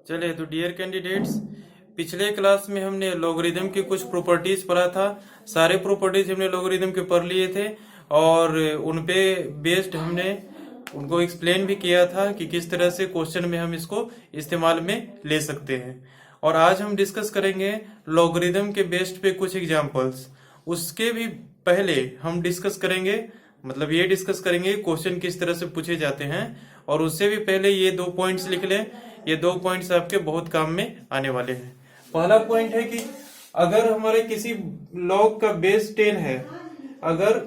चले तो dear candidates, पिछले क्लास में हमने लॉगरिदम की कुछ प्रॉपर्टीज पढ़ा था। सारे प्रॉपर्टीज हमने लॉगरिदम के पढ़ लिए थे और उन पे बेस्ड हमने उनको एक्सप्लेन भी किया था कि किस तरह से क्वेश्चन में हम इसको इस्तेमाल में ले सकते हैं। और आज हम डिस्कस करेंगे लॉगरिदम के बेस्ड पे कुछ एग्जांपल्स। उसके भी पहले हम डिस्कस करेंगे, मतलब ये डिस्कस करेंगे क्वेश्चन किस तरह से पूछे जाते हैं। और उससे भी पहले ये 2 पॉइंट्स लिख लें। ये 2 पॉइंट्स आपके बहुत काम में आने वाले हैं। पहला पॉइंट है कि अगर हमारे किसी लॉग का बेस 10 है, अगर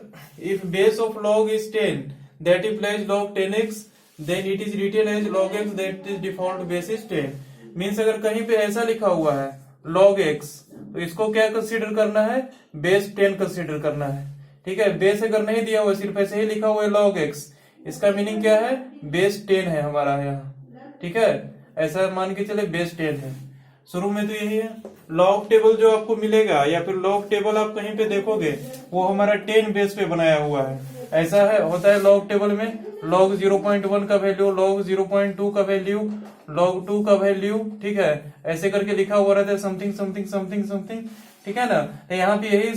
if base of log is 10 that implies log 10x then it is written as log x that is default base is 10। Means अगर कहीं पे ऐसा लिखा हुआ है log x, तो इसको क्या कंसीडर करना है? बेस 10 कंसीडर करना है। ठीक है, बेस अगर नहीं दिया हुआ, सिर्फ ऐसे ही लिखा हुआ है log x, इसका मीनिंग क्या है? बेस 10 है हमारा यहाँ। ठीक है, ऐसा मान के चले बेस 10 है। शुरू में तो यही है। लॉग टेबल जो आपको मिलेगा या फिर लॉग टेबल आप कहीं पे देखोगे, वो हमारा 10 बेस पे बनाया हुआ है। ऐसा है, होता है लॉग टेबल में log 0.1 का वैल्यू, log 0.2 का वैल्यू, log 2 का वैल्यू। ठीक है, ऐसे करके लिखा हुआ रहता है समथिंग समथिंग समथिंग समथिंग। ठीक है ना, यहाँ पे यही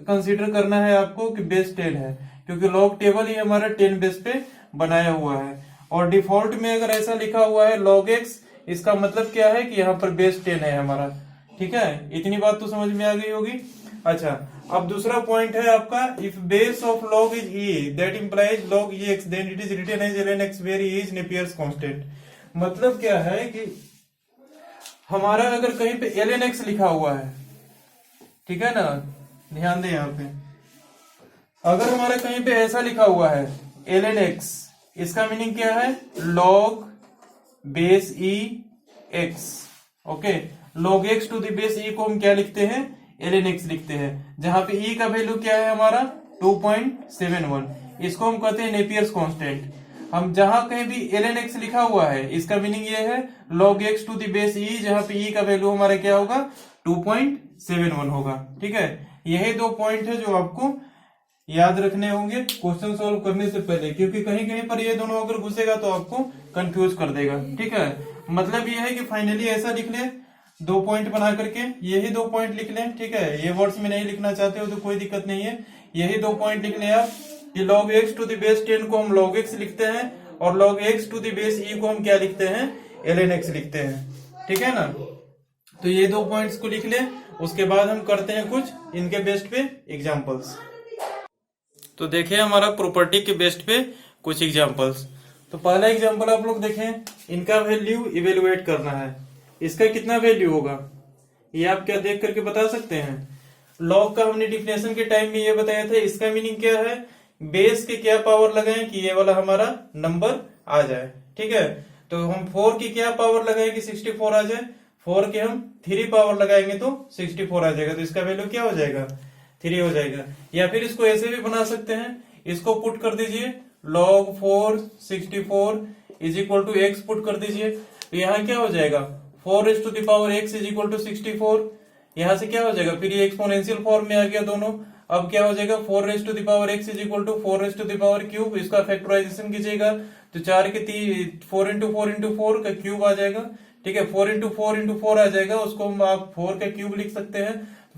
कंसीडर करना है आपको कि बेस 10 है, क्योंकि लॉग टेबल ही हमारा 10 बेस पे बनाया हुआ है। और डिफॉल्ट में अगर ऐसा लिखा हुआ है log x, इसका मतलब क्या है कि यहाँ पर बेस 10 है हमारा। ठीक है, इतनी बात तो समझ में आ गई होगी। अच्छा, अब दूसरा पॉइंट है आपका, if base of log is e that implies log ex then it is written as ln x where e is Napier's constant. मतलब क्या है कि हमारा अगर कहीं पे ln x लिखा हुआ है, ठीक है ना, ध्यान दें यहाँ पे, अगर हमारा कहीं पे ऐसा लिखा हुआ है ln x, इसका मीनिंग क्या है? log base e x। Okay, log x to the base e को हम क्या लिखते हैं? ln x लिखते हैं, जहां पे e का वैल्यू क्या है हमारा? 2.71। इसको हम कहते हैं नेपियर्स कांस्टेंट। हम जहां कहीं भी ln x लिखा हुआ है, इसका मीनिंग ये है log x to the base e, जहां पे e का वैल्यू हमारा क्या होगा? 2.71 होगा। ठीक है, यही 2 पॉइंट है जो आपको याद रखने होंगे क्वेश्चन सॉल्व करने से पहले, क्योंकि कहीं कहीं पर ये दोनों अगर घुसेगा तो आपको कंफ्यूज कर देगा। ठीक है, मतलब ये है कि फाइनली ऐसा लिख ले 2 पॉइंट बना करके, यही 2 पॉइंट लिख लें। ठीक है, ये वर्ड्स में नहीं लिखना चाहते हो तो कोई दिक्कत नहीं है, यही 2 पॉइंट लिख लें आप कि log x to the base 10 को हम log x लिखते हैं और log x to the base e को हम क्या लिखते हैं? ln x लिखते हैं। ठीक है ना, तो ये 2 पॉइंट्स को लिख लें। उसके बाद हम करते हैं कुछ इनके बेस्ड पे एग्जाम्पल्स। तो देखिए हमारा प्रॉपर्टी के बेस्ड पे कुछ एग्जांपल्स। तो पहला एग्जांपल आप लोग देखें, इनका वैल्यू इवेलुएट करना है। इसका कितना वैल्यू होगा ये आप क्या देख करके बता सकते हैं? लॉग का हमने डिफिनेशन के टाइम में ये बताया था। इसका मीनिंग क्या है? बेस के क्या पावर लगाएं कि ये वाला हमारा नंबर आ जाए। ठीक है, तो हम 4 की क्या पावर लगाएं कि 64 आ जाए? 4 के हम 3 पावर लगाएंगे तो 64 आ जाएगा, तो इसका वैल्यू क्या हो जाएगा? 3 हो जाएगा। या फिर इसको ऐसे भी बना सकते हैं, इसको पुट कर दीजिए log 4 64 is equal to x put कर दीजिए, तो यहाँ क्या हो जाएगा? 4 raise to the power x is equal to 64। यहाँ से क्या हो जाएगा? फिर ये एक्सपोनेंशियल फॉर्म में आ गया दोनों। अब क्या हो जाएगा? 4 raise to the power x is equal to 4 raise to the power cube. इसका फैक्टराइजेशन कीजिएगा तो 4 के 4 इंटू 4 इंटू 4 का क्यूब आ जाएगा। ठीक है, 4 इंटू 4 इंटू 4 आ जाएगा, उसको हम आप 4 का क्यूब लिख सकते हैं।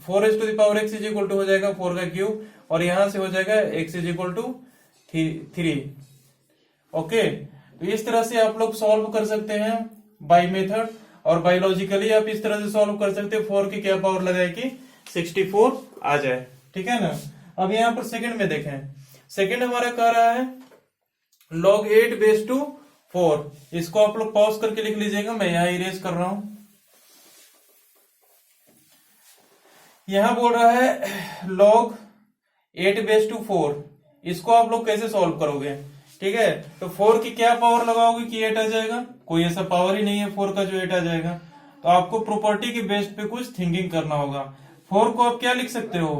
4 raise to the power x is equal to हो जाएगा 4 का क्यूब, और यहां से हो जाएगा x is equal to 3। Okay, तो इस तरह से आप लोग सॉल्व कर सकते हैं बाय मेथड, और बायोलॉजिकली आप इस तरह से सॉल्व कर सकते हैं। 4 की क्या पावर लगाए कि 64 आ जाए। ठीक है ना, अब यहाँ पर सेकंड में देखें, सेकंड हमारा कह रहा है log 8 बेस टू 4। इसको आप लोग पॉज करके लिख लीजिएगा, मैं यहाँ इरेज कर रहा हूं। यहां बोल रहा है log 8 बेस टू 4, इसको आप लोग कैसे सॉल्व करोगे? ठीक है, तो 4 की क्या पावर लगाओगे कि 8 आ जाएगा? कोई ऐसा पावर ही नहीं है 4 का जो 8 आ जाएगा। तो आपको प्रॉपर्टी के बेस पे कुछ थिंकिंग करना होगा। 4 को आप क्या लिख सकते हो?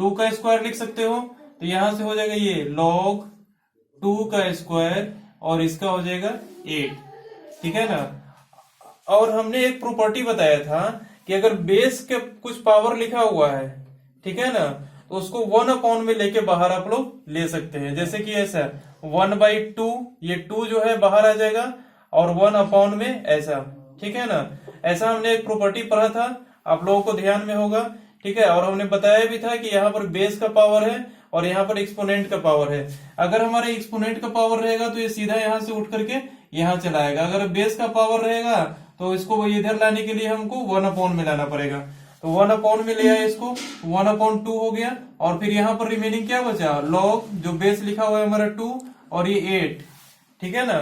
2 का स्क्वायर लिख सकते हो, तो यहां से हो जाएगा ये log 2 का स्क्वायर और इसका हो जाएगा 8। ठीक है ना, और हमने एक प्रॉपर्टी बताया था कि अगर बेस के कुछ पावर लिखा हुआ है, ठीक है ना, तो उसको 1/, में लेके बाहर आप लोग ले सकते हैं। जैसे कि ऐसा 1/2, ये 2 जो है बाहर आ जाएगा, और 1/, में ऐसा। ठीक है ना। ऐसा हमने एक प्रॉपर्टी पढ़ा था, आप लोगों को ध्यान में होगा, ठीक है। और हमने बताया भी था कि यहाँ पर बेस का पावर है और यहाँ पर एक्सपोनेंट का पावर है। अगर हमारे एक्सपोनेंट का पावर रहेगा तो ये सीधा यहाँ से उठ करके यहाँ चला आएगा। अगर बेस का पावर रहेगा तो इसको इधर लाने के लिए हमको 1/, में लाना पड़ेगा। तो 1/, में ले आए इसको, 1/2 हो गया। और फिर यहाँ पर रिमेनिंग क्या बचा, लॉग, जो बेस लिखा हुआ है हमारा 2 और ये 8, ठीक है ना।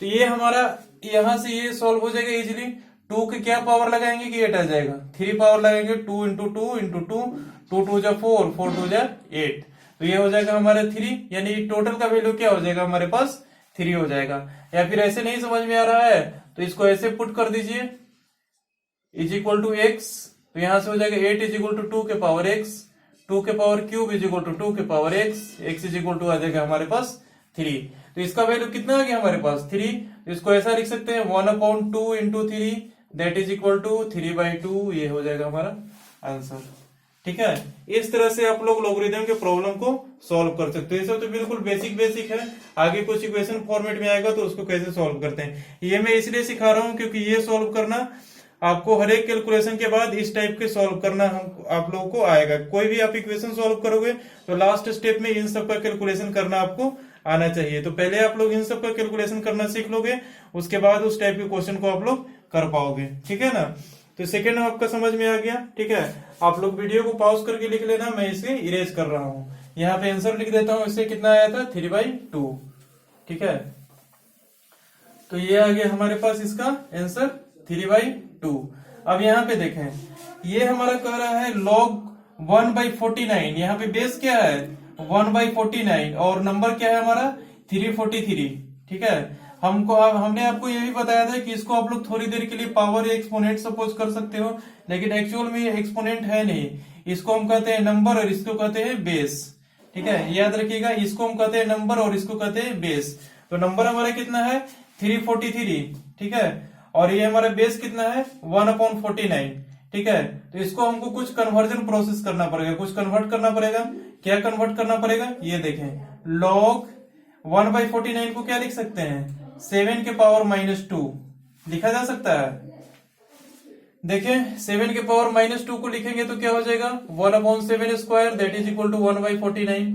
तो ये हमारा यहां से ये सॉल्व हो जाएगा इजीली। 2 के क्या पावर लगाएंगे कि 8 आ जाएगा, 3 पावर लगाएंगे, 2 इंटू 2 इंटू 2, 2 2 जा 4, 4 2 जा 8, तो ये हो जाएगा हमारा 3। यानी टोटल का वैल्यू क्या हो जाएगा हमारे पास, 3 हो जाएगा। या फिर ऐसे नहीं समझ में आ रहा है तो इसको ऐसे पुट कर दीजिए, इज इक्वल टू एक्स, तो यहां से हो जाएगा 8 इज इक्वल टू 2 के पावर एक्स, 2 के power cube is equal to 2 के power x, x is equal to आ जाएगा हमारे पास 3। तो इसका वैल्यू कितना आ गया हमारे पास, 3। तो इसको ऐसा लिख सकते हैं 1/2 into 3, that is equal to 3/2, ये हो जाएगा हमारा आंसर, ठीक है। इस तरह से आप लोग लॉगरिथम के प्रॉब्लम को सॉल्व कर सकते हो। ये सब तो बिल्कुल बेसिक है, आगे कुछ इक्वेशन फॉर्मेट में आएगा तो उसको कैसे सॉल्व करते हैं ये मैं इसलिए सिखा रहा हूं क्योंकि ये सॉल्व करना आपको हर एक कैलकुलेशन के बाद इस टाइप के सॉल्व करना हम आप लोगों को आएगा। कोई भी आप इक्वेशन सॉल्व करोगे तो लास्ट स्टेप में इन सब का कैलकुलेशन करना आपको आना चाहिए। तो पहले आप लोग इन सब का कैलकुलेशन करना सीख लोगे, उसके बाद उस टाइप के क्वेश्चन को आप लोग कर पाओगे, ठीक है ना। तो सेकेंड आपका समझ में आ गया, ठीक है। आप लोग वीडियो को पॉज करके लिख लेना, मैं इसे इरेज कर रहा हूं। यहाँ पे आंसर लिख देता हूं, इससे कितना आया था 3/2, ठीक है। तो ये आ गया हमारे पास इसका आंसर 3/2। अब यहाँ पे देखें, ये हमारा कह रहा है log 1/49, यहाँ पे बेस क्या है 1/49 और नंबर क्या है हमारा 343, ठीक है। हमने आपको ये भी बताया था कि इसको आप लोग थोड़ी देर के लिए पावर या एक्सपोनेंट सपोज कर सकते हो, लेकिन एक्चुअल में ये एक्सपोनेंट है नहीं, इसको हम कहते हैं नंबर और इसको कहते हैं बेस, ठीक है। याद रखिएगा, इसको हम कहते हैं नंबर और इसको कहते हैं बेस। तो नंबर हमारा कितना है 343, ठीक है, और ये हमारा बेस कितना है 1/49, ठीक है। तो इसको हमको कुछ कन्वर्जन प्रोसेस करना पड़ेगा, कुछ कन्वर्ट करना पड़ेगा। क्या कन्वर्ट करना पड़ेगा, ये देखें, log 1/49 को क्या लिख सकते हैं 7 के पावर -2 लिखा जा सकता है। देखें 7 के पावर -2 को लिखेंगे तो क्या हो जाएगा 1/7², दैट इज इक्वल टू 1/49,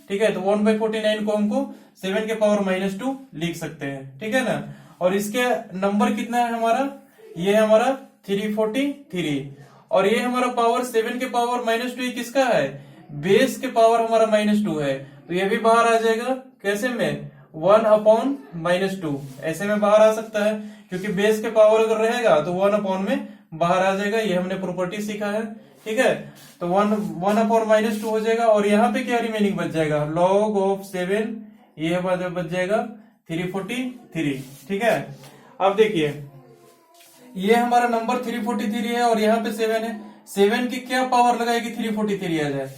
ठीक है। तो 1/49 को हमको 7 के पावर -2 लिख सकते हैं, ठीक है ना। और इसके नंबर कितना है हमारा, ये है हमारा 343, और ये हमारा पावर 7 के पावर -2 किसका है, बेस के पावर हमारा -2 है। तो ये भी बाहर आ जाएगा, कैसे में 1/-2, ऐसे में बाहर आ सकता है, क्योंकि बेस के पावर अगर रहेगा तो 1/, में बाहर आ जाएगा। ये हमने प्रॉपर्टी सीखा है, ठीक है। तो 1/-2 हो जाएगा, और यहाँ पे क्या रिमेनिंग बच जाएगा log of 7, ये बच जाएगा 343, ठीक है। अब देखिए, ये हमारा नंबर 343 है और यहाँ पे 7 है। 7 की क्या पावर लगाएगी 343 आ जाए,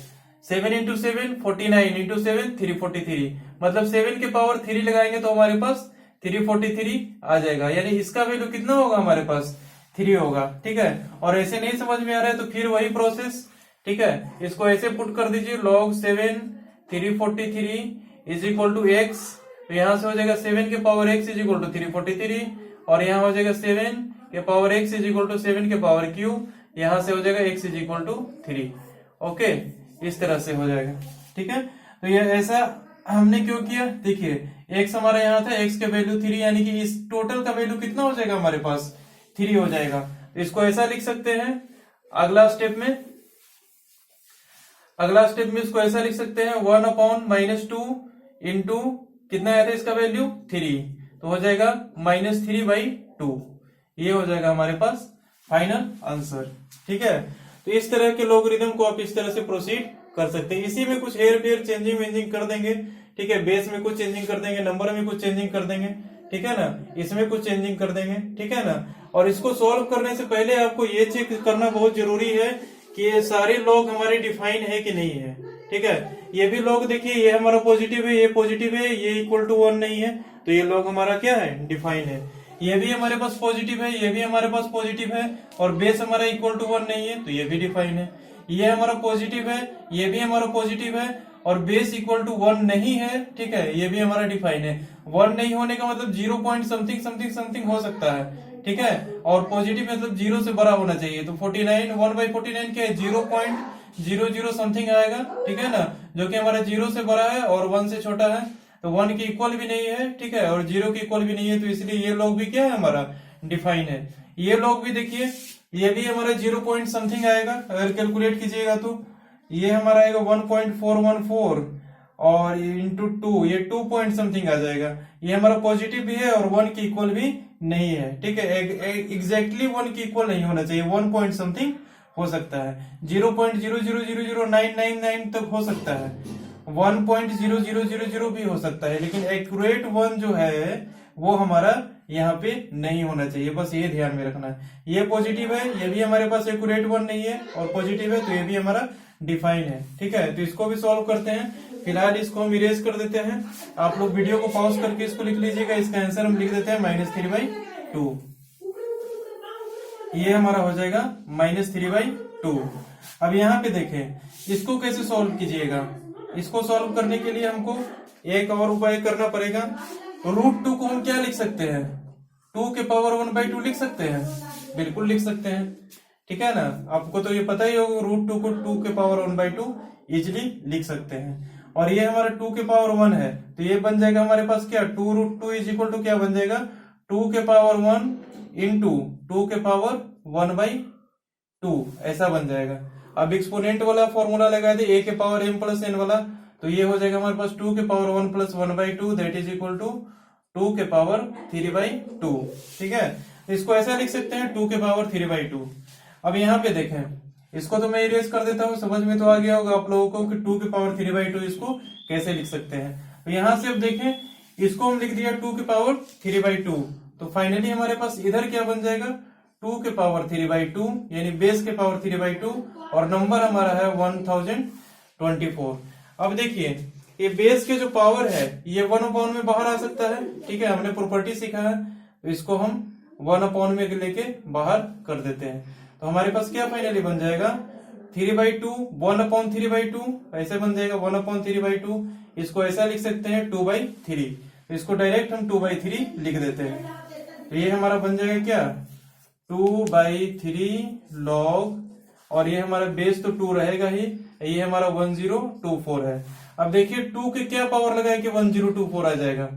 7 इंटू 7 49 इंटू 7 343, मतलब 7 के पावर 3 लगाएंगे तो हमारे पास 343 आ जाएगा। यानी इसका वैल्यू कितना होगा हमारे पास 3 होगा, ठीक है। और ऐसे नहीं समझ में आ रहा है तो फिर वही प्रोसेस, ठीक है। इसको ऐसे पुट कर दीजिए, log 7 343 is equal to x, तो यहां से हो जाएगा 7 के power x is equal to 343, और यहाँ हो जाएगा 7 के power x is equal to 7 के पावर क्यूब, यहां से हो जाएगा x is equal to 3, okay. इस तरह से हो जाएगा, ठीक है। तो ये ऐसा हमने क्यों किया, देखिए x हमारा यहाँ था, x के वैल्यू 3, यानी कि इस टोटल का वैल्यू कितना हो जाएगा हमारे पास 3 हो जाएगा। तो इसको ऐसा लिख सकते हैं, अगला स्टेप में इसको ऐसा लिख सकते हैं 1/-2 इंटू कितना आया था इसका वैल्यू 3, तो हो जाएगा -3/2, ये हो जाएगा हमारे पास फाइनल आंसर, ठीक है। तो इस तरह के लॉगरिथम को आप इस तरह से प्रोसीड कर सकते हैं। इसी में कुछ हेर फेर चेंजिंग कर देंगे, ठीक है। बेस में कुछ चेंजिंग कर देंगे, नंबर में कुछ चेंजिंग कर देंगे, ठीक है ना। इसमें कुछ चेंजिंग कर देंगे, ठीक है ना। और इसको सॉल्व करने से पहले आपको ये चेक करना बहुत जरूरी है कि ये सारे लॉग हमारे डिफाइन है कि नहीं है, ठीक है। ये भी लॉग देखिए, ये हमारा पॉजिटिव है, ये पॉजिटिव है, ये इक्वल टू 1 नहीं है, तो ये लॉग हमारा क्या है डिफाइन है। ये भी हमारे पास पॉजिटिव है, ये भी हमारे पास पॉजिटिव है, और बेस हमारा इक्वल टू 1 नहीं है, तो ये भी डिफाइन है। ये हमारा पॉजिटिव है, ये भी हमारा पॉजिटिव है, और बेस इक्वल टू 1 नहीं है, ठीक है, ये भी हमारा डिफाइन है। 1 नहीं होने का मतलब 0 पॉइंट समथिंग हो सकता है, ठीक है, और पॉजिटिव मतलब 0 से बड़ा होना चाहिए। तो 49 1/49 क्या है, 0.00 समथिंग आएगा, ठीक है ना, जो कि हमारा 0 से बड़ा है और 1 से छोटा है, तो 1 के इक्वल भी नहीं है, ठीक है, और 0 के इक्वल भी नहीं है, तो इसलिए ये लॉग भी क्या है हमारा डिफाइन है। ये लॉग भी देखिए, ये भी हमारा 0 पॉइंट समथिंग आएगा, अगर कैलकुलेट कीजिएगा तो ये हमारा आएगा 1.414 और इंटू 2, ये 2 पॉइंट समथिंग आ जाएगा। ये हमारा पॉजिटिव भी है और 1 के इक्वल भी नहीं है, ठीक है, एग्जैक्टली 1 के इक्वल नहीं होना चाहिए, 1 पॉइंट समथिंग हो सकता है, 0.000099 तक हो सकता है, 1.0000 भी हो सकता है, लेकिन एक्यूरेट 1 जो है वो हमारा यहाँ पे नहीं होना चाहिए, बस ये ध्यान में रखना है। ये पॉजिटिव है, ये भी हमारे पास एक्यूरेट 1 नहीं है, और पॉजिटिव है तो ये भी हमारा डिफाइन है, ठीक है। तो इसको भी सॉल्व करते हैं, फिलहाल इसको हम इरेज कर देते हैं। आप लोग वीडियो को पॉज करके इसको लिख लीजिएगा, इसका आंसर हम लिख देते हैं -3/2। ये हमारा हो जाएगा -3/2। अब यहाँ पे देखें, इसको कैसे सॉल्व कीजिएगा। इसको सॉल्व करने के लिए हमको एक और उपाय करना पड़ेगा। √2 को हम क्या लिख सकते हैं, 2 के पावर 1/2 लिख सकते हैं, बिल्कुल लिख सकते हैं, ठीक है ना। आपको तो ये पता ही होगा, √2 को 2 के पावर 1/2 इजिली लिख सकते हैं। और ये हमारा 2 के पावर 1 है, तो ये बन जाएगा हमारे पास क्या, 2√2 इज इक्वल टू क्या बन जाएगा, 2 के पावर 1 इंटू 2 के पावर 1/2, ऐसा बन जाएगा। अब एक्सपोनेंट वाला फॉर्मूला लगा दे, a के पावर m प्लस n वाला, तो ये हो जाएगा हमारे पास 2 के power 1 plus 1/2 that is equal to 2 के पावर 3/2, ठीक है। इसको ऐसा लिख सकते हैं 2 के पावर 3/2। अब यहाँ पे देखें, इसको तो मैं इरेज कर देता हूँ, समझ में तो आ गया होगा आप लोगों को कि 2 के पावर 3/2 इसको कैसे लिख सकते हैं। तो यहाँ से अब देखें, इसको हम लिख दिया 2 के पावर 3/2, तो फाइनली हमारे पास इधर क्या बन जाएगा, 2 के पावर 3/2 यानी बेस के पावर 3/2, और नंबर हमारा है 1024। अब देखिए, ये बेस के जो पावर है ये 1/, में बाहर आ सकता है, ठीक है, हमने प्रॉपर्टी सीखा है, तो इसको हम 1/, में लेके बाहर कर देते हैं। तो हमारे पास क्या फाइनली बन जाएगा, 3/2 1/3/2, ऐसे बन जाएगा 1/3/2। इसको ऐसा लिख सकते हैं 2/3, तो इसको डायरेक्ट हम 2/3 लिख देते हैं। तो ये हमारा बन जाएगा क्या, 2/3 log, और ये हमारा बेस तो 2 रहेगा ही, ये हमारा 1024 है। अब देखिए 2 के क्या पावर लगाए कि 1024 आ जाएगा।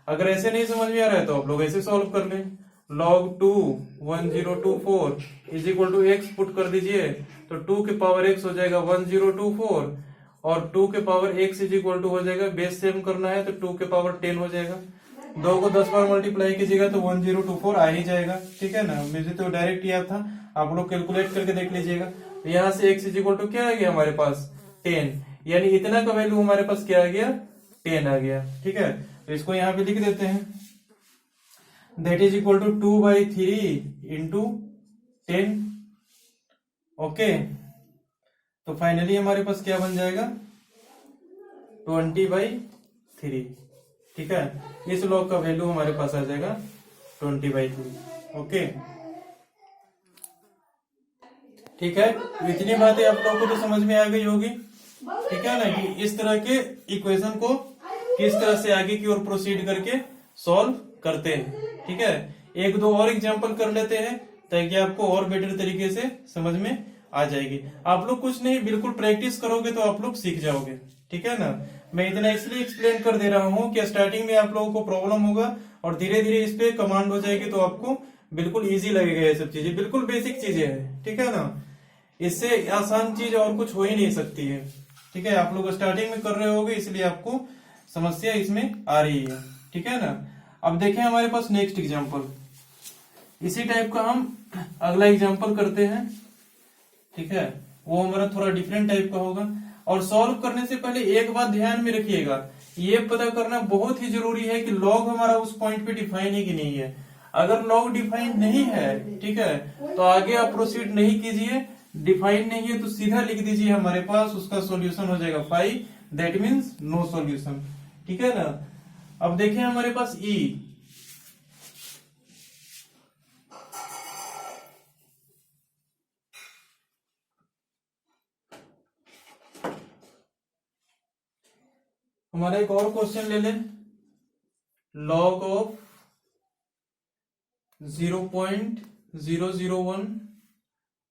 अगर ऐसे नहीं समझ में आ रहा है तो आप लोग ऐसे सॉल्व कर लें, log 2 1024 is equal to x put कर दीजिए, तो 2 के पावर x हो जाएगा 1024, और 2 के power x is equal to हो जाएगा, बेस सेम करना है तो 2 के पावर 10 हो जाएगा। 2 को 10 बार मल्टीप्लाई कीजिएगा तो 1024 आ ही जाएगा, ठीक है ना। मुझे तो डायरेक्ट याद था, आप लोग कैलकुलेट करके देख लीजिएगा। तो यहाँ से x इज इक्वल टू क्या आ गया हमारे पास, 10, यानी इतना का वैल्यू हमारे पास क्या आ गया, 10 आ गया, ठीक है। तो इसको यहाँ पे लिख देते हैं, that is equal to 2/3 into 10, okay. तो फाइनली हमारे पास क्या बन जाएगा, 20/3, ठीक है। इस लॉग का वैल्यू हमारे पास आ जाएगा 20/3, ओके, ठीक है। तो इतनी बातें आप लोगों को तो समझ में आ गई होगी, ठीक है ना, कि इस तरह के इक्वेशन को किस तरह से आगे की ओर प्रोसीड करके सॉल्व करते हैं, ठीक है। एक दो और एग्जांपल कर लेते हैं ताकि आपको और बेटर तरीके से समझ में आ जाएगी। आप लोग कुछ नहीं, बिल्कुल प्रैक्टिस करोगे तो आप लोग सीख जाओगे, ठीक है ना। मैं इतना इसलिए एक्सप्लेन कर दे रहा हूँ कि स्टार्टिंग में आप लोगों को प्रॉब्लम होगा और धीरे धीरे इस पे कमांड हो जाएगी, तो आपको बिल्कुल इजी लगेगा। ये सब चीजें बिल्कुल बेसिक चीजें हैं, ठीक है ना, इससे आसान चीज और कुछ हो ही नहीं सकती है, ठीक है। आप लोग स्टार्टिंग में कर रहे होगे इसलिए आपको समस्या इसमें आ रही है, ठीक है ना। अब देखें हमारे पास नेक्स्ट एग्जांपल, इसी टाइप का हम अगला एग्जांपल करते हैं, ठीक है। वो हमारा थोड़ा डिफरेंट टाइप का होगा। और सॉल्व करने से पहले एक बात ध्यान में रखिएगा, ये पता करना बहुत ही जरूरी है कि लॉग हमारा उस पॉइंट पे डिफाइन है कि नहीं है। अगर लॉग डिफाइन नहीं है, ठीक है, तो आगे आप प्रोसीड नहीं कीजिए। डिफाइन नहीं है तो सीधा लिख दीजिए हमारे पास उसका सॉल्यूशन हो जाएगा 5, दैट मीन्स नो सॉल्यूशन, ठीक है ना। अब देखें हमारे पास ई, हमारा एक और क्वेश्चन ले लें, लॉग ऑफ 0.001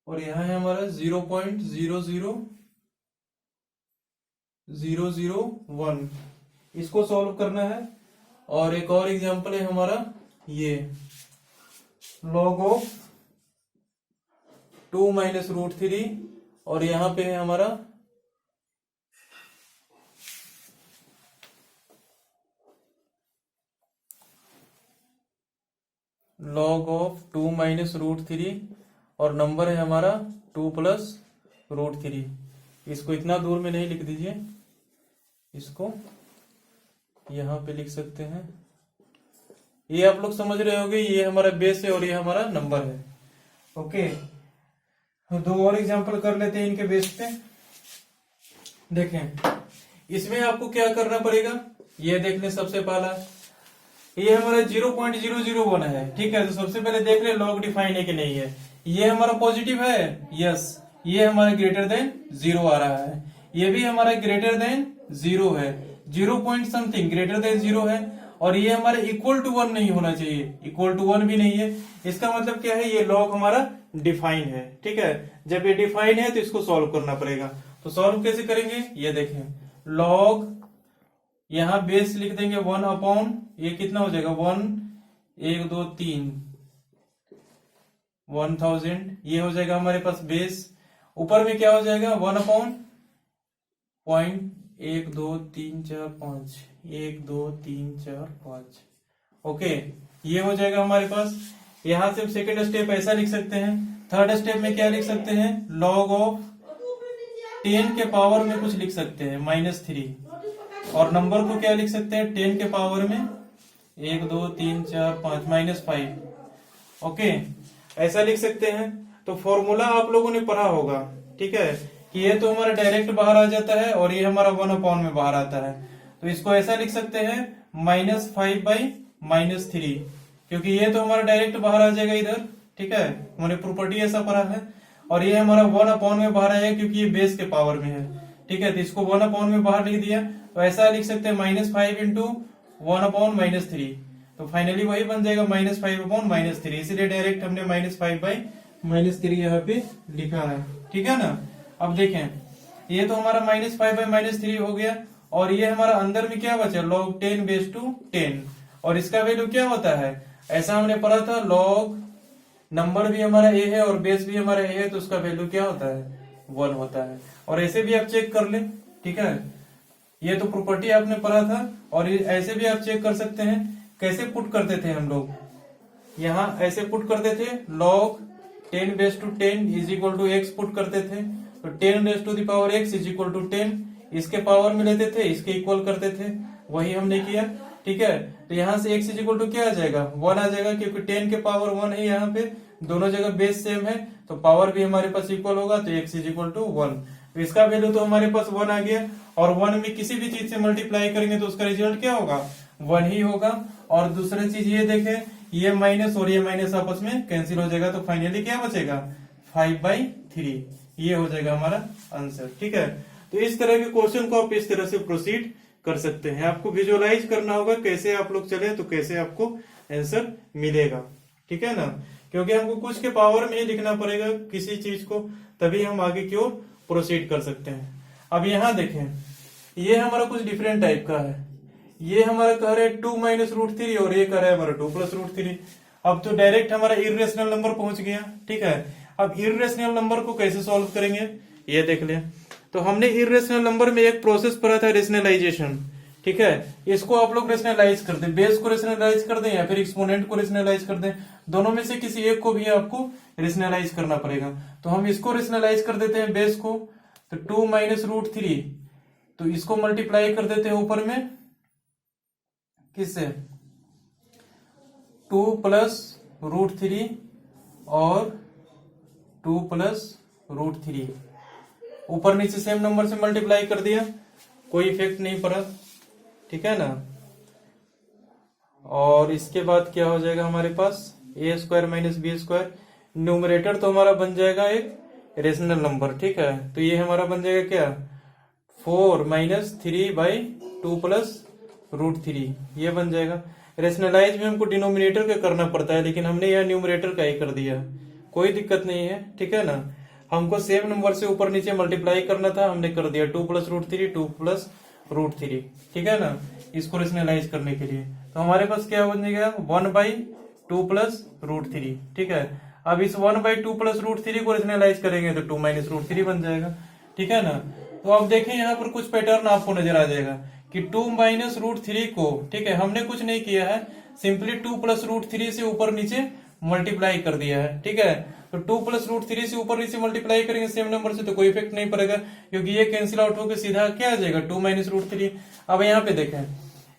और यहाँ है हमारा 0.00001। इसको सॉल्व करना है। और एक और एग्जांपल है हमारा ये log ऑफ 2 माइनस रूट 3 और यहाँ पे है हमारा log ऑफ 2 माइनस रूट 3 और नंबर है हमारा 2 प्लस रूट 3। इसको इतना दूर में नहीं लिख दीजिए, इसको यहाँ पे लिख सकते हैं। ये आप लोग समझ रहे होंगे, ये हमारा बेस है और ये हमारा नंबर है। ओके, दो और एग्जांपल कर लेते हैं इनके बेस पे। देखें, इसमें आपको क्या करना पड़ेगा, ये देख लें। सबसे पहला ये हमारा 0.001 है, ठीक है। तो सबसे पहले देख ले लॉग डिफाइन है कि नहीं है। ये हमारा पॉजिटिव है, यस। ये हमारा ग्रेटर देन 0 आ रहा है। ये भी हमारा ग्रेटर देन 0 है, 0 पॉइंट समथिंग ग्रेटर देन 0 है। और ये हमारा इक्वल टू 1 नहीं होना चाहिए, इक्वल टू 1 भी नहीं है। इसका मतलब क्या है, ये लॉग हमारा डिफाइन है, ठीक है। जब ये डिफाइन है तो इसको सॉल्व करना पड़ेगा। तो सॉल्व कैसे करेंगे, ये देखें। लॉग यहां बेस लिख देंगे 1 अपॉन, ये कितना हो जाएगा 1 1 2 3 1000। ये हो जाएगा हमारे पास बेस। ऊपर में क्या हो जाएगा 1 अपॉन 1 2 3 4 5 1 2 3 4 5। ओके, ये हो जाएगा हमारे पास। यहां से सेकेंड स्टेप ऐसा लिख सकते हैं। थर्ड स्टेप में क्या लिख सकते हैं, लॉग ऑफ 10 के पावर में कुछ लिख सकते हैं -3 और नंबर को क्या लिख सकते हैं 10 के पावर में 1 2 3 4 5 -5। ओके, ऐसा लिख सकते हैं। तो फॉर्मूला आप लोगों ने पढ़ा होगा, ठीक है, कि ये तो हमारा डायरेक्ट बाहर आ जाता है और ये हमारा 1 अपॉन में बाहर आता है। तो इसको ऐसा लिख सकते हैं -5/-3, क्योंकि ये तो हमारा डायरेक्ट बाहर आ जाएगा इधर, ठीक है। हमने प्रॉपर्टी ऐसा पढ़ा है। और ये हमारा 1 अपॉन में बाहर आएगा क्योंकि ये बेस के पावर में है, ठीक है। तो इसको 1 अपॉन में बाहर लिख दिया। तो ऐसा लिख सकते हैं -5 इंटू 1 अपॉन -3। तो फाइनली वही बन जाएगा -5 अपॉन -3। इसलिए डायरेक्ट हमने -5/-3 यहाँ पे लिखा है, ठीक है ना। अब देखें, ये तो हमारा -5/-3 हो गया। और ये हमारा अंदर में क्या बचा, log 10⁻10। और इसका वैल्यू क्या होता है, ऐसा हमने पढ़ा था, log नंबर भी हमारा a है और बेस भी हमारा a है, तो उसका वैल्यू क्या होता है 1 होता है। और ऐसे भी आप चेक कर ले, ठीक है। ये तो प्रॉपर्टी आपने पढ़ा था। और ऐसे भी आप चेक कर सकते हैं। कैसे पुट करते थे हम लोग, यहाँ ऐसे पुट करते थे, log 10⁻10 is equal to x put करते थे। तो 10⁻x इज इक्वल टू 10 इसके पावर में लेते थे, इसके इक्वल करते थे, वही हमने किया, ठीक है। तो यहाँ से x इज इक्वल टू क्या आ जाएगा 1 आ जाएगा, क्योंकि 10 के पावर 1 है यहाँ पे, दोनों जगह बेस सेम है, तो पावर भी हमारे पास इक्वल होगा। तो x इज इक्वल टू 1। तो इसका वैल्यू तो हमारे पास 1 आ गया। और 1 में किसी भी चीज से मल्टीप्लाई करेंगे तो उसका रिजल्ट क्या होगा 1 ही होगा। और दूसरी चीज ये देखें, ये माइनस और ये माइनस आपस में कैंसिल हो जाएगा। तो फाइनली क्या बचेगा 5/3। ये हो जाएगा हमारा आंसर, ठीक है। तो इस तरह के क्वेश्चन को आप इस तरह से प्रोसीड कर सकते हैं। आपको विजुअलाइज करना होगा कैसे आप लोग चले तो कैसे आपको आंसर मिलेगा, ठीक है ना। क्योंकि हमको कुछ के पावर में ही लिखना पड़ेगा किसी चीज को, तभी हम आगे की ओर प्रोसीड कर सकते हैं। अब यहाँ देखें, ये हमारा कुछ डिफरेंट टाइप का है। ये हमारा कह रहे हैं 2 माइनस रूट 3 और ये कह रहा है हमारा 2 प्लस रूट 3। अब तो डायरेक्ट हमारा इर्रेशनल नंबर पहुंच गया, ठीक है। अब इर्रेशनल नंबर को कैसे सॉल्व करेंगे ये देख लें। तो हमने इर्रेशनल नंबर में एक प्रोसेस पढ़ा था, रेशनलाइजेशन, ठीक है। इसको आप लोग रेशनलाइज कर दें, बेस को रेशनलाइज कर दें या फिर एक्सपोनेंट को रेशनलाइज कर दें, दोनों में से किसी एक को भी आपको रेशनलाइज करना पड़ेगा। तो हम इसको रेशनलाइज कर देते हैं बेस को। तो 2 माइनस रूट 3, तो इसको मल्टीप्लाई कर देते हैं ऊपर में किससे 2 प्लस रूट 3 और 2 प्लस रूट 3, ऊपर नीचे सेम नंबर से मल्टीप्लाई कर दिया, कोई इफेक्ट नहीं पड़ा, ठीक है ना। और इसके बाद क्या हो जाएगा हमारे पास a square minus B square. Numerator तो हमारा बन जाएगा एक रेशनल नंबर, ठीक है। तो ये हमारा बन जाएगा क्या 4 माइनस 3/2 प्लस रूट 3, ये बन जाएगा। रेशनलाइज भी हमको डिनोमिनेटर का करना पड़ता है, लेकिन हमने यह न्यूमरेटर का ही कर दिया, कोई दिक्कत नहीं है, ठीक है ना। हमको सेम नंबर से ऊपर नीचे मल्टीप्लाई करना था, हमने कर दिया 2 + √3 2 + √3, ठीक है ना, इसको रेशनलाइज करने के लिए। तो हमारे पास क्या बनेगा 1/2 + √3, ठीक है। अब इस 1/2 + √3 को रेशनलाइज करेंगे तो 2 - √3 बन जाएगा, ठीक है ना। तो अब देखें यहाँ पर कुछ पैटर्न आपको नजर आ जाएगा कि 2 - √3 को, ठीक है, हमने कुछ नहीं किया है, सिंपली 2 + √3 से ऊपर नीचे मल्टीप्लाई कर दिया है, ठीक है। तो 2 + √3 से ऊपर नीचे मल्टीप्लाई करेंगे सेम नंबर से तो कोई इफेक्ट नहीं पड़ेगा, क्योंकि ये कैंसिल आउट होकर सीधा क्या आ जाएगा 2 - √3। अब यहाँ पे देखें,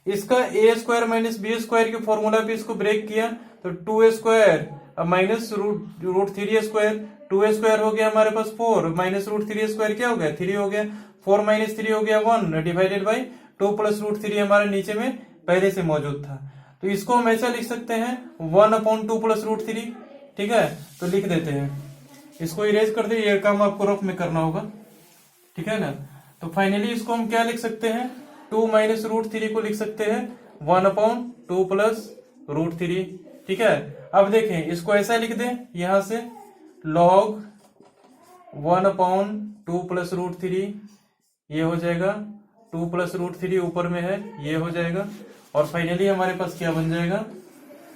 इसका a² - b² के फॉर्मूला पे इसको ब्रेक किया तो 2a² माइनस √3a², 2a² हो गया हमारे पास 4 माइनस √3a² क्या हो गया 3 हो गया, 4 - 3 हो गया 1 डिवाइडेड बाई 2 + √3 हमारे नीचे में पहले से मौजूद था। तो इसको हम ऐसा लिख सकते हैं 1/2 + √3, ठीक है। तो लिख देते हैं, इसको इरेज कर दे, ये काम आपको रफ में करना होगा, ठीक है ना। तो फाइनली इसको हम क्या लिख सकते हैं 2 - √3 को लिख सकते हैं 1/2 + √3, ठीक है। अब देखें इसको ऐसा लिख दें यहां से log 1/2 + √3, ये हो जाएगा 2 + √3 ऊपर में है, ये हो जाएगा। और फाइनली हमारे पास क्या बन जाएगा,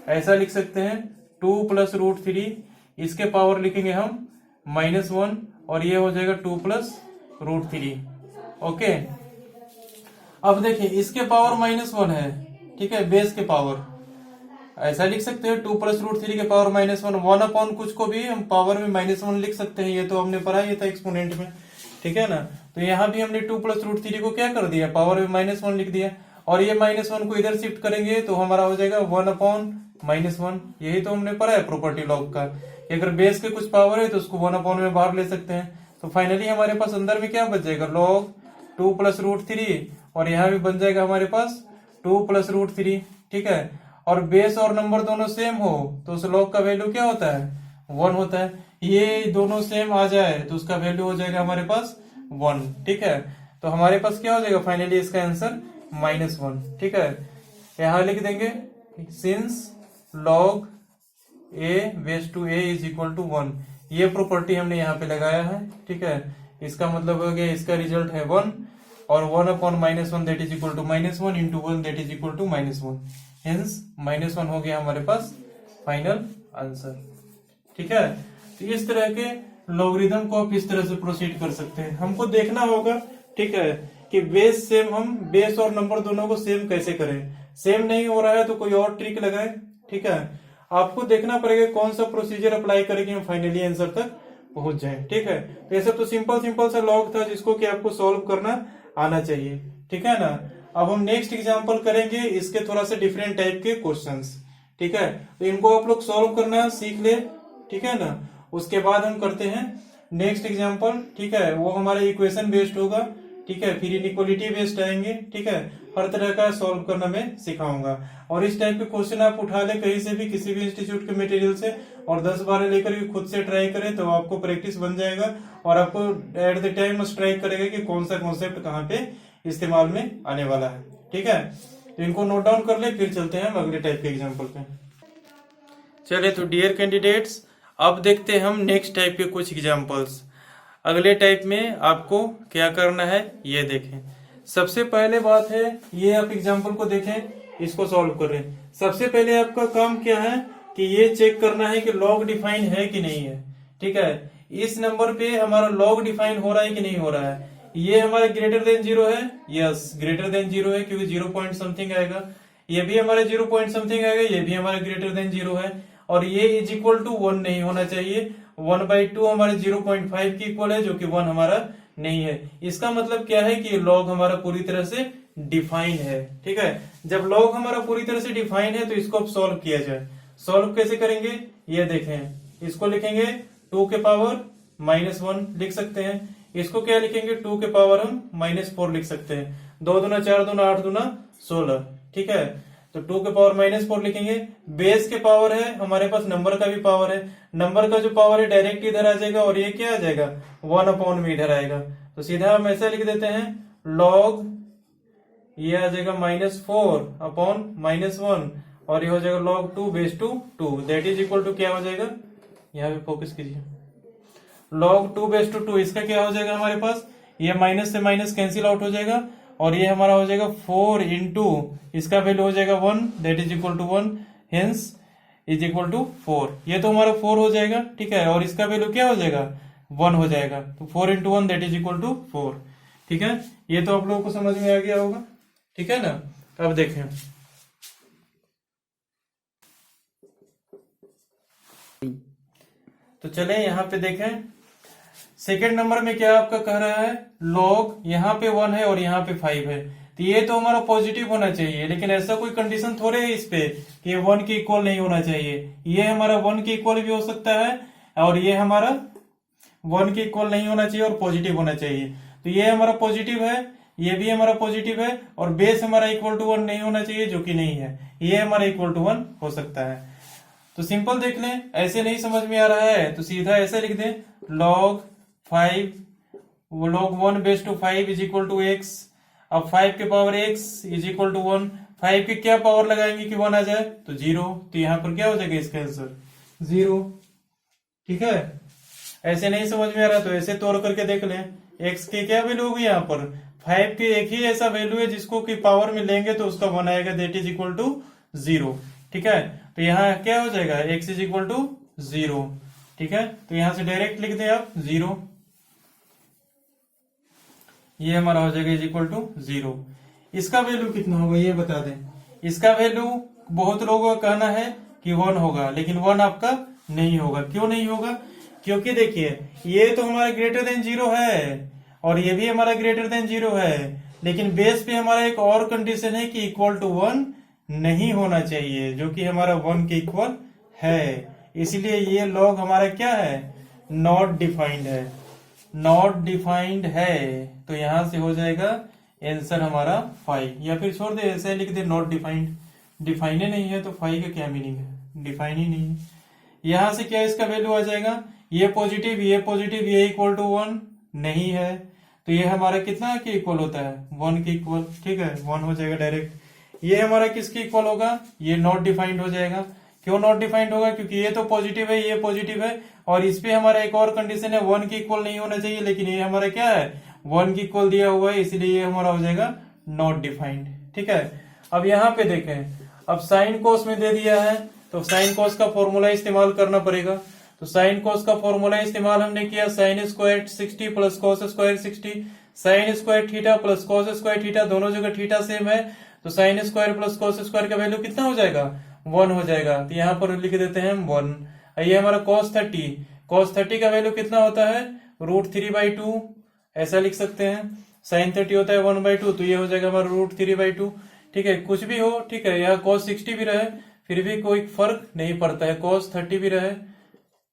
ऐसा लिख सकते हैं 2 + √3, इसके पावर लिखेंगे हम -1 और ये हो जाएगा 2 + √3, ओके। अब देखिए इसके पावर -1 है, ठीक है, बेस के पावर ऐसा लिख सकते हैं 2 + √3 के पावर -1, 1 कुछ को भी हम पावर में -1 लिख सकते हैं, ये तो हमने पढ़ा ही था एक्सपोनेंट में, ठीक है ना। तो यहाँ भी हमने 2 + √3 को क्या कर दिया पावर में -1 लिख दिया, और ये -1 को इधर शिफ्ट करेंगे तो हमारा हो जाएगा 1/-1, यही तो हमने पढ़ा है प्रॉपर्टी लॉग का, कि अगर बेस के कुछ पावर है तो उसको 1/, में बाहर ले सकते हैं। तो फाइनली हमारे पास अंदर में क्या बच जाएगा log 2 + √3, और यहाँ भी बन जाएगा हमारे पास 2 + √3, ठीक है। और बेस और नंबर दोनों सेम हो तो उस log का वैल्यू क्या होता है 1 होता है, ये दोनों सेम आ जाए तो उसका वैल्यू हो जाएगा हमारे पास 1, ठीक है। तो हमारे पास क्या हो जाएगा फाइनली इसका आंसर -1, ठीक है। यहां लिख देंगे सिंस log a⁴ = 1, ये प्रॉपर्टी हमने यहाँ पे लगाया है, ठीक है। इसका मतलब हो गया इसका रिजल्ट है 1, और 1/-1 that is equal to -1 × 1 that is equal to -1, hence -1 हो गया हमारे पास फाइनल आंसर, ठीक है। तो इस तरह के लॉगरिदम को आप इस तरह से प्रोसीड कर सकते हैं। हमको देखना होगा, ठीक है, कि बेस सेम, हम बेस और नंबर दोनों को सेम कैसे करें। सेम नहीं हो रहा है तो कोई और ट्रिक लगाएं, ठीक है। आपको देखना पड़ेगा कौन सा प्रोसीजर अप्लाई करेंगे हम फाइनली आंसर तक पहुंच जाए, ठीक है। तो ये सब तो सिंपल सा लॉग था जिसको कि आपको सॉल्व करना आना चाहिए, ठीक है ना। अब हम नेक्स्ट एग्जांपल करेंगे इसके थोड़ा सा डिफरेंट टाइप के क्वेश्चंस, ठीक है। तो इनको आप लोग सॉल्व करना सीख ले, ठीक है ना। उसके बाद हम करते हैं नेक्स्ट एग्जांपल, ठीक है, वो हमारा इक्वेशन बेस्ड होगा, ठीक है, फिर इनइक्वालिटी बेस्ड आएंगे, ठीक है। हर तरह का सॉल्व करना मैं सिखाऊंगा, और इस टाइप के क्वेश्चन आप उठा ले कहीं से भी, किसी भी इंस्टीट्यूट के मटेरियल से, और 10-12 लेकर के खुद से ट्राई करें तो आपको प्रैक्टिस बन जाएगा, और आपको एट द टाइम स्ट्राइक करेगा कि कौन सा कॉन्सेप्ट कहाँ पे इस्तेमाल में आने वाला है, ठीक है। तो इनको नोट डाउन कर ले, फिर चलते हैं हम अगले टाइप के एग्जाम्पल पे। चले तो डियर कैंडिडेट्स, अब देखते हैं हम नेक्स्ट टाइप के कुछ एग्जाम्पल्स। अगले टाइप में आपको क्या करना है ये देखें। सबसे पहले बात है, ये आप एग्जाम्पल को देखें, इसको सॉल्व कर रहे हैं। सबसे पहले आपका काम क्या है कि ये चेक करना है कि लॉग डिफाइन है कि नहीं है, ठीक है। इस नंबर पे हमारा लॉग डिफाइन हो रहा है कि नहीं हो रहा है। ये हमारा ग्रेटर देन 0 है, यस ग्रेटर देन 0 है, क्योंकि 0 पॉइंट समथिंग आएगा। ये भी हमारा 0 पॉइंट समथिंग आएगा, ये भी हमारा ग्रेटर देन 0 है। और ये इज इक्वल टू 1 नहीं होना चाहिए, 1/2 हमारे 0.5 की इक्वल है, जो कि 1 हमारा नहीं है। इसका मतलब क्या है कि लॉग हमारा पूरी तरह से डिफाइन है, ठीक है। जब लॉग हमारा पूरी तरह से डिफाइन है तो इसको अब सॉल्व किया जाए। सॉल्व कैसे करेंगे ये देखें। इसको लिखेंगे 2 के पावर -1 लिख सकते हैं। इसको क्या लिखेंगे 2 के पावर हम -4 लिख सकते हैं। 2 दूना 4 दूना 8 दूना 16, ठीक है। तो 2 के पावर -4 लिखेंगे। बेस के पावर है हमारे पास, नंबर का भी पावर है। नंबर का जो पावर है डायरेक्ट इधर आ जाएगा, और ये क्या आ जाएगा 1 में इधर आएगा। तो सीधा हम ऐसा लिख देते हैं log, ये आ जाएगा -4/-1, और ये हो जाएगा log 2 base to 2 that is equal to क्या हो जाएगा, यहाँ पे फोकस कीजिए, log 2 बेस टू 2 इसका क्या हो जाएगा हमारे पास, ये माइनस से माइनस कैंसिल आउट हो जाएगा और ये हमारा हो जाएगा 4 इंटू इसका वैल्यू हो जाएगा 1 that is equal to 1 hence is equal to 4, ये तो हमारा 4 हो जाएगा, ठीक है, और इसका वैल्यू क्या हो जाएगा 1 हो जाएगा, तो 4 into 1 that is equal to 4, ठीक है, ये तो आप लोगों को समझ में आ गया होगा, ठीक है ना। अब देखें तो चले यहाँ पे देखें सेकेंड नंबर में क्या आपका कह रहा है, लॉग यहाँ पे 1 है और यहाँ पे 5 है, तो ये तो हमारा पॉजिटिव होना चाहिए, लेकिन ऐसा कोई कंडीशन थोड़े है इस पे कि 1 के इक्वल नहीं होना चाहिए, ये हमारा 1 के इक्वल भी हो सकता है और ये हमारा 1 के इक्वल नहीं होना चाहिए और पॉजिटिव होना चाहिए, तो ये हमारा पॉजिटिव है, ये भी हमारा पॉजिटिव है और बेस हमारा इक्वल टू 1 नहीं होना चाहिए जो कि नहीं है, ये हमारा इक्वल टू 1 हो सकता है। तो सिंपल देख लें, ऐसे नहीं समझ में आ रहा है तो सीधा ऐसे लिख दें log 5 log 1 base to 5 is equal to x, अब 5 के power x is equal to 1, 5 के क्या पावर लगाएंगे कि 1 आ जाए तो 0, तो यहाँ पर क्या हो जाएगा इसका आंसर 0, ठीक है। ऐसे नहीं समझ में आ रहा तो ऐसे तोड़ करके देख लें, x की क्या वैल्यू होगी यहाँ पर 5 की एक ही ऐसा वैल्यू है जिसको कि पावर में लेंगे तो उसका 1 आएगा दैट इज इक्वल टू 0, ठीक है, तो यहाँ क्या हो जाएगा x इज इक्वल टू 0, ठीक है, तो यहां से डायरेक्ट लिख दें आप 0, ये हमारा हो जाएगा इज इक्वल टू 0। इसका वैल्यू कितना होगा ये बता दें, इसका वैल्यू बहुत लोगों का कहना है कि 1 होगा, लेकिन 1 आपका नहीं होगा, क्यों नहीं होगा, क्योंकि देखिए ये तो हमारा ग्रेटर देन 0 है और ये भी हमारा ग्रेटर देन 0 है, लेकिन बेस पे हमारा एक और कंडीशन है कि इक्वल टू 1 नहीं होना चाहिए जो कि हमारा 1 के इक्वल है, इसलिए ये लॉग हमारा क्या है नॉट डिफाइंड है, नॉट डिफाइंड है, तो यहां से हो जाएगा आंसर हमारा 5, या फिर छोड़ दे ऐसे लिख दे नॉट डिफाइंड, डिफाइंड नहीं है तो 5 का क्या मीनिंग है, डिफाइन ही नहीं है। यहां से क्या इसका वैल्यू आ जाएगा, ये पॉजिटिव ये इक्वल टू 1 नहीं है, तो ये हमारा कितना के इक्वल होता है 1 के इक्वल, ठीक है 1 हो जाएगा डायरेक्ट। ये हमारा किसके इक्वल होगा, ये नॉट डिफाइंड हो जाएगा, क्यों नॉट डिफाइंड होगा, क्योंकि ये तो पॉजिटिव है ये पॉजिटिव है और इस पे हमारा एक और कंडीशन है 1 के इक्वल नहीं होना चाहिए, लेकिन ये हमारा क्या है 1 के इक्वल दिया हुआ है, इसलिए ये हमारा हो जाएगा नॉट डिफाइंड, ठीक है। अब यहाँ पे देखें, अब साइन कोस में दे दिया है तो साइन कोस का फॉर्मूला इस्तेमाल करना पड़ेगा, तो साइन कोस का फॉर्मूला इस्तेमाल हमने किया sine square 60 plus cos square 60, sine square theta plus cos square theta, दोनों जगह थीटा सेम है, तो sine square plus cos square का वैल्यू कितना हो जाएगा 1 हो जाएगा, तो यहाँ पर लिख देते हैं हम 1। ये हमारा cos 30 का वैल्यू कितना होता है √3/2, ऐसा लिख सकते हैं, sin 30 होता है 1/2, तो ये हो जाएगा हमारा √3/2, ठीक है, कुछ भी हो, ठीक है, यहाँ cos 60 भी रहे फिर भी कोई फर्क नहीं पड़ता है, cos 30 भी रहे,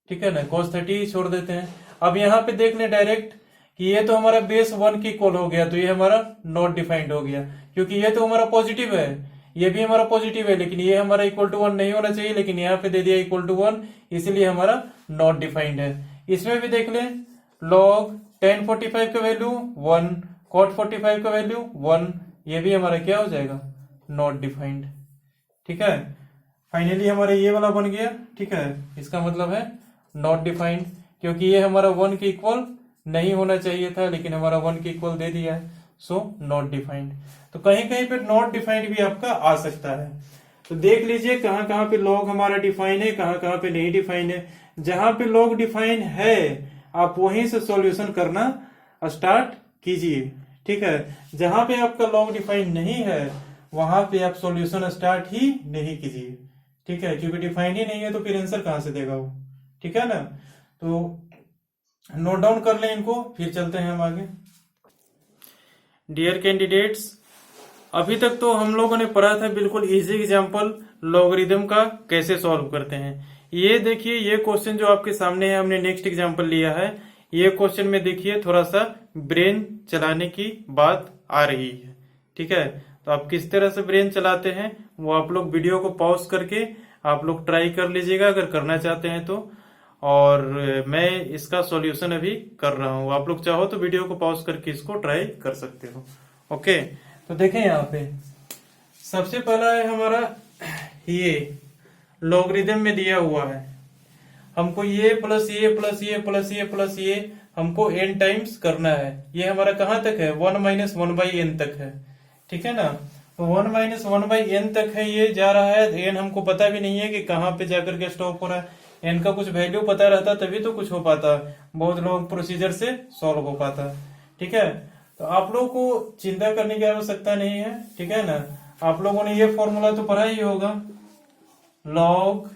ठीक है ना, cos 30 छोड़ देते हैं। अब यहाँ पे देख लें डायरेक्ट कि ये तो हमारा बेस 1 की इक्वल हो गया, तो ये हमारा नॉट डिफाइंड हो गया, क्योंकि ये तो हमारा पॉजिटिव है ये भी हमारा पॉजिटिव है, लेकिन ये हमारा इक्वल टू 1 नहीं होना चाहिए, लेकिन यहाँ पे दे दिया इक्वल टू 1, इसलिए हमारा नॉट डिफाइंड है। इसमें भी देख लें log tan 45 का वैल्यू 1, cot 45 का वैल्यू 1, ये भी हमारा क्या हो जाएगा नॉट डिफाइंड, ठीक है। फाइनली हमारा ये वाला बन गया, ठीक है, इसका मतलब है नॉट डिफाइंड, क्योंकि ये हमारा 1 के इक्वल नहीं होना चाहिए था, लेकिन हमारा 1 के इक्वल दे दिया है, सो नॉट डिफाइंड। तो कहीं कहीं पे नॉट डिफाइंड भी आपका आ सकता है, तो देख लीजिए कहाँ कहाँ पे लॉग हमारा डिफाइन है, कहाँ कहाँ पे नहीं डिफाइन है। जहां पे लॉग डिफाइन है आप वहीं से सॉल्यूशन करना स्टार्ट कीजिए, ठीक है। जहां पे आपका लॉग डिफाइन नहीं है वहां पे आप सॉल्यूशन स्टार्ट ही नहीं कीजिए, ठीक है, क्योंकि डिफाइन ही नहीं है तो फिर आंसर कहां से देगा वो, ठीक है ना। तो नोट डाउन कर लें इनको, फिर चलते हैं हम आगे। डियर कैंडिडेट्स, अभी तक तो हम लोगों ने पढ़ा था बिल्कुल इजी एग्जांपल लॉगरिदम का कैसे सॉल्व करते हैं। ये देखिए ये क्वेश्चन जो आपके सामने है हमने नेक्स्ट एग्जांपल लिया है, ये क्वेश्चन में देखिए थोड़ा सा ब्रेन चलाने की बात आ रही है, ठीक है। तो आप किस तरह से ब्रेन चलाते हैं वो आप लोग वीडियो को पॉज करके आप लोग ट्राई कर लीजिएगा अगर करना चाहते हैं तो, और मैं इसका सॉल्यूशन अभी कर रहा हूँ, आप लोग चाहो तो वीडियो को पॉज करके इसको ट्राई कर सकते हो। ओके, तो देखें यहाँ पे सबसे पहला है हमारा ये लॉगरिदम में दिया हुआ है, हमको ये प्लस ये प्लस ये प्लस ये प्लस ये हमको n टाइम्स करना है। ये हमारा कहाँ तक है, 1 माइनस 1/n तक है, ठीक है ना। तो 1 माइनस 1/n तक है, ये जा रहा है। n हमको पता भी नहीं है कि कहाँ पे जाकर के स्टॉप हो रहा है। n का कुछ वैल्यू पता रहता तभी तो कुछ हो पाता, बहुत लोग प्रोसीजर से सॉल्व हो पाता, ठीक है। तो आप लोगों को चिंता करने की आवश्यकता नहीं है, ठीक है ना। आप लोगों ने ये फॉर्मूला तो पढ़ा ही होगा, log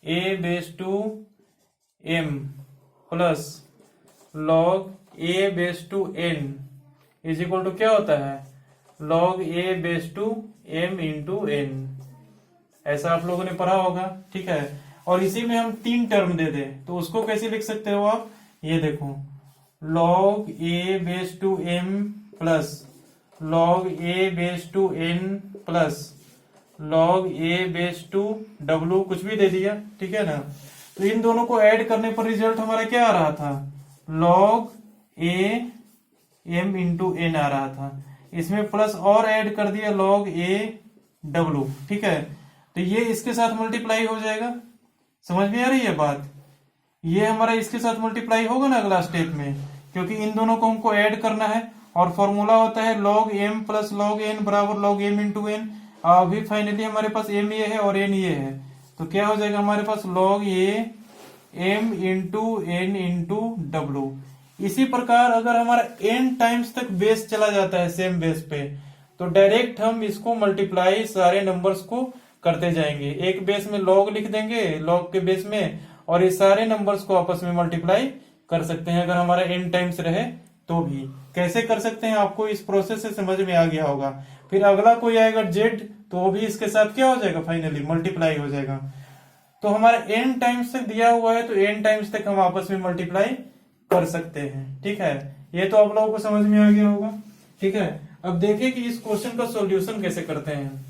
a/m plus log a/n is equal to क्या होता है, log a/m इंटू n। ऐसा आप लोगों ने पढ़ा होगा, ठीक है। और इसी में हम 3 टर्म दे दें तो उसको कैसे लिख सकते हो आप, ये देखो log a/m plus log a/n plus log a/w कुछ भी दे दिया, ठीक है ना। तो इन दोनों को ऐड करने पर रिजल्ट हमारा क्या आ रहा था, log a m into n आ रहा था। इसमें प्लस और ऐड कर दिया log a/w, ठीक है। तो ये इसके साथ मल्टीप्लाई हो जाएगा, समझ में आ रही है बात। ये हमारा इसके साथ मल्टीप्लाई होगा ना अगला स्टेप में, क्योंकि इन दोनों को हमको ऐड करना है। और फॉर्मूला होता है log m plus log n बराबर log m इंटू n। अभी फाइनली हमारे पास m ये है और n ये है, तो क्या हो जाएगा हमारे पास log a m into n into w। इसी प्रकार अगर हमारा n टाइम्स तक बेस चला जाता है सेम बेस पे, तो डायरेक्ट हम इसको मल्टीप्लाई सारे नंबर्स को करते जाएंगे। एक बेस में log लिख देंगे, log के बेस में, और ये सारे नंबर्स को आपस में मल्टीप्लाई कर सकते हैं अगर हमारा n टाइम्स रहे तो भी। कैसे कर सकते हैं आपको इस प्रोसेस से समझ में आ गया होगा। फिर अगला कोई आएगा z, तो वो भी इसके साथ क्या हो जाएगा, फाइनली मल्टीप्लाई हो जाएगा। तो हमारा n टाइम्स तक दिया हुआ है, तो n टाइम्स तक हम आपस में मल्टीप्लाई कर सकते हैं, ठीक है। ये तो आप लोगों को समझ में आ गया होगा, ठीक है। अब देखिए कि इस क्वेश्चन का सॉल्यूशन कैसे करते हैं।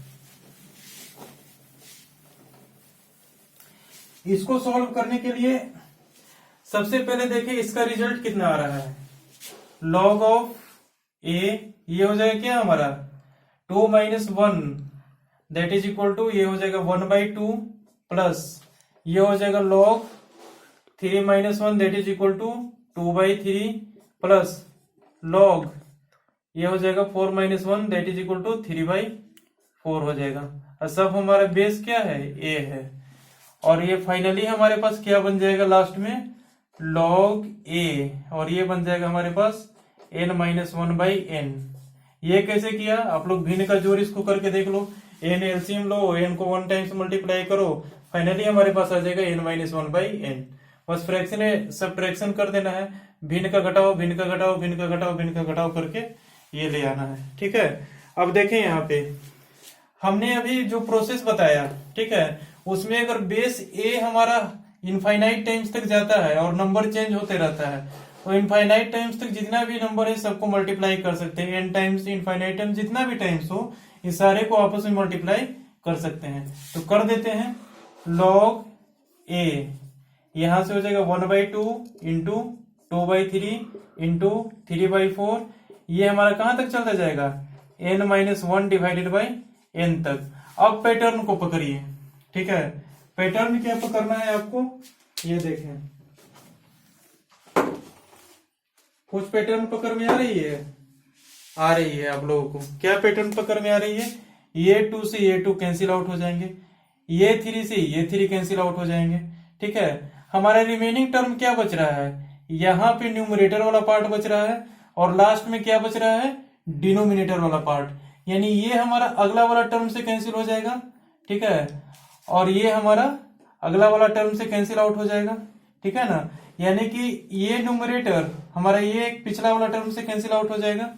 इसको सॉल्व करने के लिए सबसे पहले देखिए इसका रिजल्ट कितना आ रहा है, log ऑफ a, ये हो जाएगा क्या हमारा 2 minus 1 that is equal to, ये हो जाएगा 1/2 प्लस ये हो जाएगा log 3 minus 1 that is equal to 2/3 plus log ये हो जाएगा 4 minus 1 that is equal to 3/4 हो जाएगा। और सब हमारा बेस क्या है, a है। और ये फाइनली हमारे पास क्या बन जाएगा लास्ट में, log a, और ये बन जाएगा हमारे पास n माइनस 1/n। ये कैसे किया, आप लोग भिन्न का जोड़ इसको करके देख लो, n एलसीएम लो, n को 1 टाइम्स मल्टीप्लाई करो, फाइनली हमारे पास आ जाएगा n माइनस 1/n। बस फ्रैक्शन सब्ट्रैक्शन कर देना है, भिन्न का घटाओ भिन्न का घटाओ भिन्न का घटाओ भिन्न का घटाओ करके ये ले आना है, ठीक है। अब देखें यहाँ पे हमने अभी जो प्रोसेस बताया, ठीक है, उसमें अगर बेस a हमारा इनफाइनाइट टाइम्स तक जाता है और नंबर चेंज होते रहता है, तो इनफाइनाइट टाइम्स तक जितना भी नंबर है सबको मल्टीप्लाई कर सकते हैं। n टाइम्स इनफाइनाइट टाइम्स जितना भी टाइम्स हो, इस सारे को आपस में मल्टीप्लाई कर सकते हैं। तो कर देते हैं, log a यहां से हो जाएगा 1/2 इंटू 2/3 इंटू 3/4। ये हमारा कहां तक चलता जाएगा, n minus 1 divided by n तक। अब पैटर्न को पकड़िए, ठीक है। पैटर्न क्या पकड़ना है आपको, ये देखें, कुछ पैटर्न पकड़ में आ रही है आप लोगों को। क्या पैटर्न पकड़ में आ रही है, ये 2 से ये 2 कैंसिल आउट हो जाएंगे, ये 3 से ये 3 कैंसिल आउट हो जाएंगे, ठीक है। हमारा रिमेनिंग टर्म क्या बच रहा है, यहाँ पे न्यूमरेटर वाला पार्ट बच रहा है और लास्ट में क्या बच रहा है, डिनोमिनेटर वाला पार्ट। यानी ये हमारा अगला वाला टर्म से कैंसिल हो जाएगा, ठीक है, और ये हमारा अगला वाला टर्म से कैंसिल आउट हो जाएगा, ठीक है ना। यानी कि ये न्यूमरेटर हमारा ये पिछला वाला टर्म से कैंसिल आउट हो जाएगा।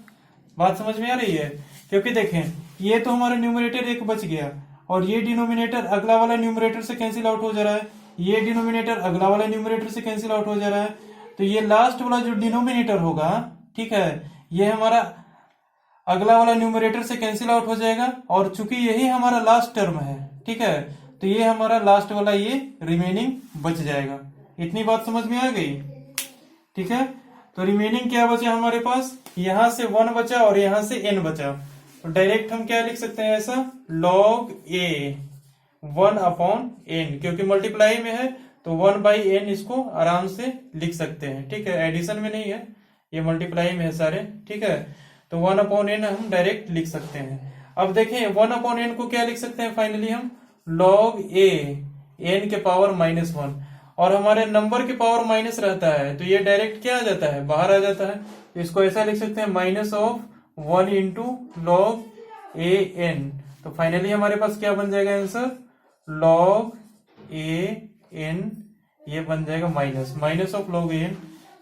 बात समझ में आ रही है, क्योंकि देखें ये तो हमारा न्यूमरेटर एक बच गया और ये डिनोमिनेटर अगला वाला न्यूमरेटर से कैंसिल आउट हो जा रहा है, ये डिनोमिनेटर अगला वाला न्यूमरेटर से कैंसिल आउट हो जा रहा है। तो ये लास्ट वाला जो डिनोमिनेटर होगा, ठीक है, ये हमारा अगला वाला न्यूमरेटर से कैंसिल आउट हो जाएगा। और चूंकि यही हमारा लास्ट टर्म है, ठीक है, तो ये हमारा लास्ट वाला ये रिमेनिंग बच जाएगा। इतनी बात समझ में आ गई, ठीक है। तो रिमेनिंग क्या बचा हमारे पास, यहां से 1 बचा और यहां से n बचा। तो डायरेक्ट हम क्या लिख सकते हैं ऐसा, log a 1/n, क्योंकि मल्टीप्लाई में है तो 1/n इसको आराम से लिख सकते हैं। ठीक है, एडिशन में नहीं है, ये मल्टीप्लाई में है सारे। ठीक है, तो 1/n हम डायरेक्ट लिख सकते हैं। अब देखें 1/n को क्या लिख सकते हैं फाइनली हम, log a n के पावर -1, और हमारे नंबर के पावर माइनस रहता है तो ये डायरेक्ट क्या आ जाता है, बाहर आ जाता है। तो इसको ऐसा लिख सकते हैं -1 इंटू log a n। तो फाइनली हमारे पास क्या बन जाएगा आंसर, log a n, ये बन जाएगा minus of log a n।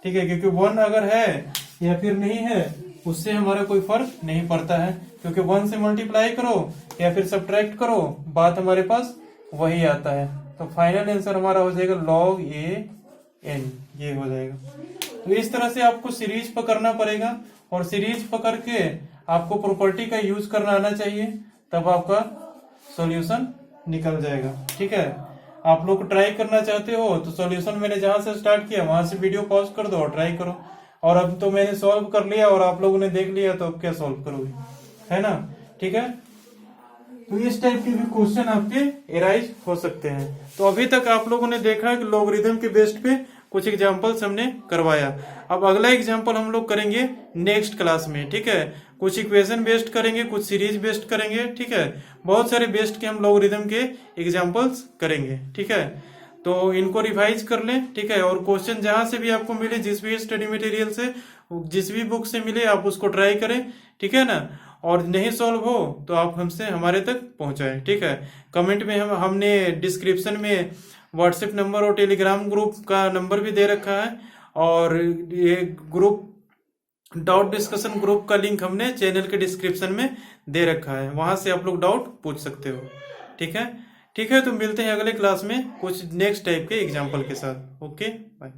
ठीक है, क्योंकि 1 अगर है या फिर नहीं है उससे हमारा कोई फर्क नहीं पड़ता है, क्योंकि 1 से मल्टीप्लाई करो या फिर सब्ट्रैक्ट करो, बात हमारे पास वही आता है। तो फाइनल आंसर हमारा हो जाएगा log a n, ये हो जाएगा। तो इस तरह से आपको सीरीज पकड़ना पड़ेगा, और सीरीज पकड़ के आपको प्रॉपर्टी का यूज करना आना चाहिए, तब आपका सॉल्यूशन निकल जाएगा। ठीक है, आप लोग ट्राई करना चाहते हो तो सॉल्यूशन मैंने जहां से स्टार्ट किया वहां से वीडियो पॉज कर दो और ट्राई करो। और अब तो मैंने सॉल्व कर लिया और आप लोगोगे ने देख लिया, तो अब क्या सॉल्व करोगे, है ना। ठीक है, तो इस टाइप के भी क्वेश्चन आपके एराइज हो सकते हैं। तो अभी तक आप लोगों ने देखा कि लॉगरिथम के बेस्ड पे कुछ एग्जांपल्स हमने करवाया। अब अगला एग्जांपल हम लोग करेंगे नेक्स्ट क्लास में। ठीक है, कुछ इक्वेशन बेस्ड करेंगे, कुछ सीरीज बेस्ड करेंगे। ठीक है, बहुत सारे बेस्ड के हम लॉगरिथम के एग्जांपल्स करेंगे। ठीक है, तो इनको रिवाइज कर लें। ठीक है, और क्वेश्चन जहां से भी आपको मिले, जिस भी स्टडी मटेरियल से, जिस भी बुक से मिले, आप उसको ट्राई करें। ठीक है ना, और नहीं सॉल्व हो तो आप हमसे हमारे तक पहुंचाएं। ठीक है, कमेंट में हमने डिस्क्रिप्शन में व्हाट्सएप नंबर और टेलीग्राम ग्रुप का नंबर भी दे रखा है, और ये ग्रुप डाउट डिस्कशन ग्रुप का लिंक हमने चैनल के डिस्क्रिप्शन में दे रखा है, वहां से आप लोग डाउट पूछ सकते हो। ठीक है, ठीक है, तो मिलते हैं अगले क्लास में कुछ नेक्स्ट टाइप के एग्जाम्पल के साथ। Okay, bye.